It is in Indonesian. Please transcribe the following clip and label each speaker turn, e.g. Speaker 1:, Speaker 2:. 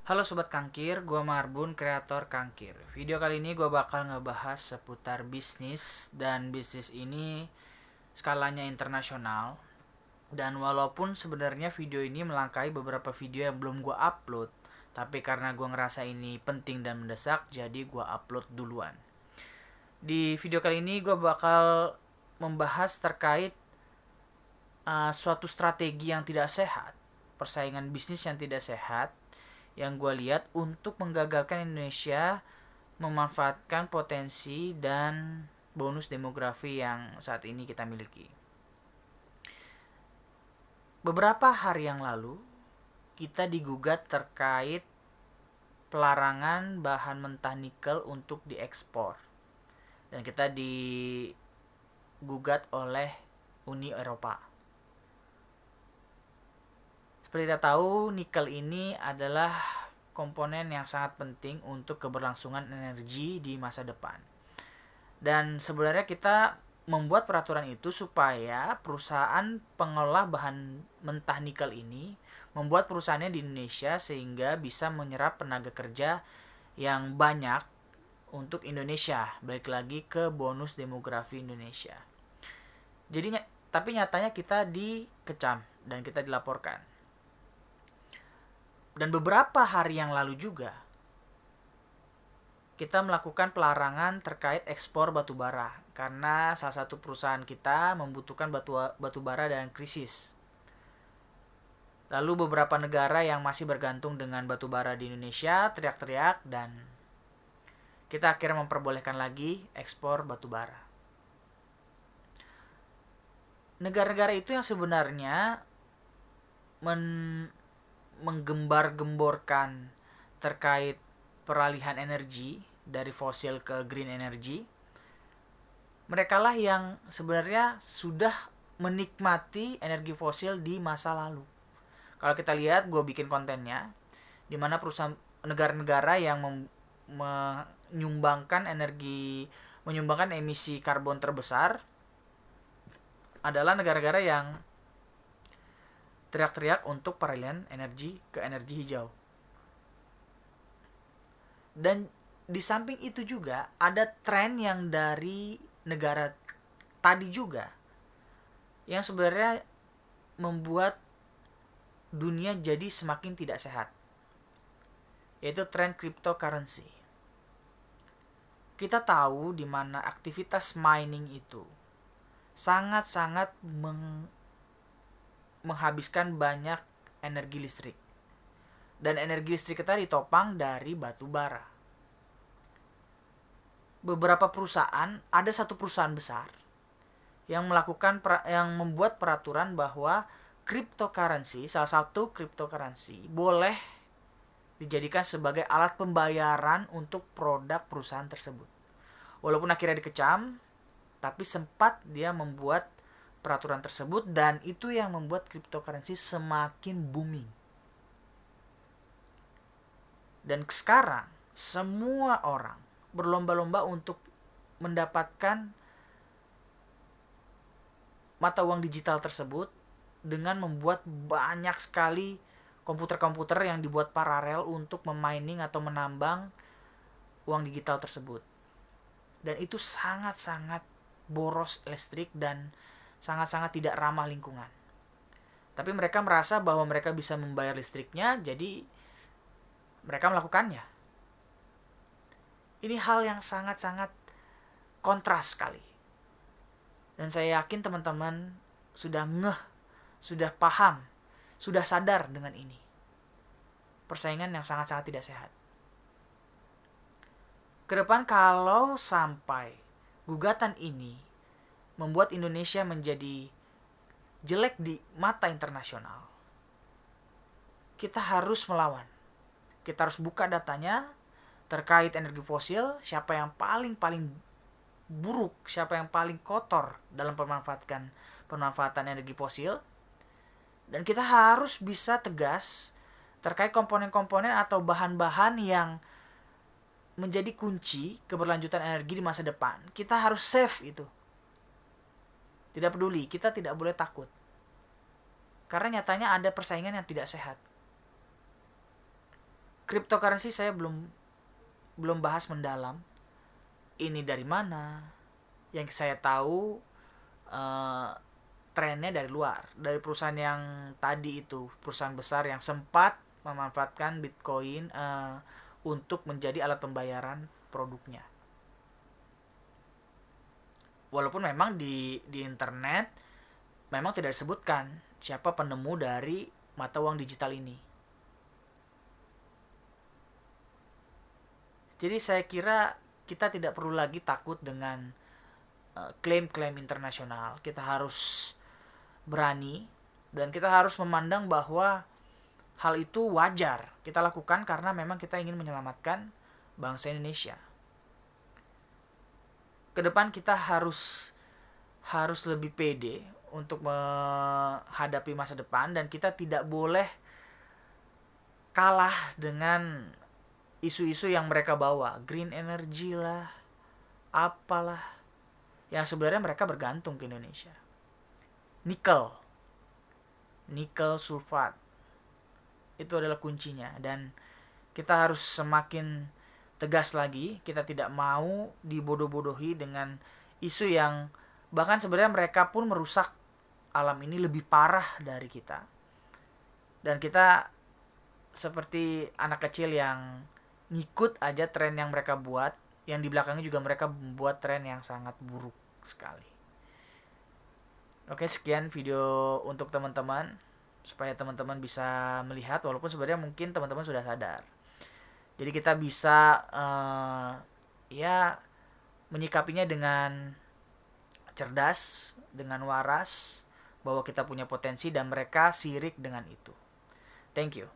Speaker 1: Halo Sobat Kangkir, gue Marbun, kreator Kangkir. Video kali ini gue bakal ngebahas seputar bisnis, dan bisnis ini skalanya internasional. Dan walaupun sebenarnya video ini melangkahi beberapa video yang belum gue upload, tapi karena gue ngerasa ini penting dan mendesak, jadi gue upload duluan. Di video kali ini gue bakal membahas terkait suatu strategi yang tidak sehat, persaingan bisnis yang tidak sehat, yang gue lihat untuk menggagalkan Indonesia memanfaatkan potensi dan bonus demografi yang saat ini kita miliki. Beberapa hari yang lalu, kita digugat terkait pelarangan bahan mentah nikel untuk diekspor. Dan kita digugat oleh Uni Eropa. Seperti kita tahu, nikel ini adalah komponen yang sangat penting untuk keberlangsungan energi di masa depan. Dan sebenarnya kita membuat peraturan itu supaya perusahaan pengolah bahan mentah nikel ini membuat perusahaannya di Indonesia sehingga bisa menyerap tenaga kerja yang banyak untuk Indonesia. Balik lagi ke bonus demografi Indonesia. Jadi tapi nyatanya kita dikecam dan kita dilaporkan. Dan beberapa hari yang lalu juga kita melakukan pelarangan terkait ekspor batu bara karena salah satu perusahaan kita membutuhkan batu bara dan krisis. Lalu beberapa negara yang masih bergantung dengan batu bara di Indonesia teriak-teriak dan kita akhirnya memperbolehkan lagi ekspor batu bara. Negara-negara itu yang sebenarnya menggembar-gemborkan terkait peralihan energi dari fosil ke green energy, mereka lah yang sebenarnya sudah menikmati energi fosil di masa lalu. Kalau kita lihat, gue bikin kontennya, di mana perusahaan negara-negara yang menyumbangkan emisi karbon terbesar adalah negara-negara yang teriak-teriak untuk peralihan energi ke energi hijau. Dan di samping itu juga ada tren yang dari negara tadi juga yang sebenarnya membuat dunia jadi semakin tidak sehat, yaitu tren cryptocurrency. Kita tahu di mana aktivitas mining itu sangat-sangat menghabiskan banyak energi listrik. Dan energi listrik kita ditopang dari batu bara. Beberapa perusahaan, ada satu perusahaan besar yang membuat peraturan bahwa cryptocurrency, salah satu cryptocurrency boleh dijadikan sebagai alat pembayaran untuk produk perusahaan tersebut. Walaupun akhirnya dikecam, tapi sempat dia membuat peraturan tersebut dan itu yang membuat cryptocurrency semakin booming. Dan sekarang semua orang berlomba-lomba untuk mendapatkan mata uang digital tersebut dengan membuat banyak sekali komputer-komputer yang dibuat paralel untuk memining atau menambang uang digital tersebut. Dan itu sangat-sangat boros listrik dan sangat-sangat tidak ramah lingkungan. Tapi mereka merasa bahwa mereka bisa membayar listriknya, jadi mereka melakukannya. Ini hal yang sangat-sangat kontras sekali. Dan saya yakin teman-teman sudah sudah paham, sudah sadar dengan ini. Persaingan yang sangat-sangat tidak sehat. Kedepan kalau sampai gugatan ini membuat Indonesia menjadi jelek di mata internasional, kita harus melawan. Kita harus buka datanya terkait energi fosil, siapa yang paling buruk, siapa yang paling kotor dalam pemanfaatan energi fosil. Dan kita harus bisa tegas terkait komponen-komponen atau bahan-bahan yang menjadi kunci keberlanjutan energi di masa depan. Kita harus save itu. Tidak peduli, kita tidak boleh takut. Karena nyatanya ada persaingan yang tidak sehat. Cryptocurrency saya belum bahas mendalam. Ini dari mana? Yang saya tahu trennya dari luar, dari perusahaan yang tadi itu, perusahaan besar yang sempat memanfaatkan Bitcoin untuk menjadi alat pembayaran produknya. Walaupun memang di internet memang tidak disebutkan siapa penemu dari mata uang digital ini. Jadi saya kira kita tidak perlu lagi takut dengan klaim-klaim internasional. Kita harus berani dan kita harus memandang bahwa hal itu wajar kita lakukan karena memang kita ingin menyelamatkan bangsa Indonesia. Kedepan kita harus lebih pede untuk menghadapi masa depan dan kita tidak boleh kalah dengan isu-isu yang mereka bawa, green energy lah, apalah, yang sebenarnya mereka bergantung ke Indonesia. Nikel sulfat itu adalah kuncinya dan kita harus semakin tegas lagi. Kita tidak mau dibodoh-bodohi dengan isu yang bahkan sebenarnya mereka pun merusak alam ini lebih parah dari kita. Dan kita seperti anak kecil yang ngikut aja tren yang mereka buat, yang di belakangnya juga mereka membuat tren yang sangat buruk sekali. Oke, sekian video untuk teman-teman supaya teman-teman bisa melihat, walaupun sebenarnya mungkin teman-teman sudah sadar. Jadi kita bisa menyikapinya dengan cerdas, dengan waras, bahwa kita punya potensi dan mereka sirik dengan itu. Thank you.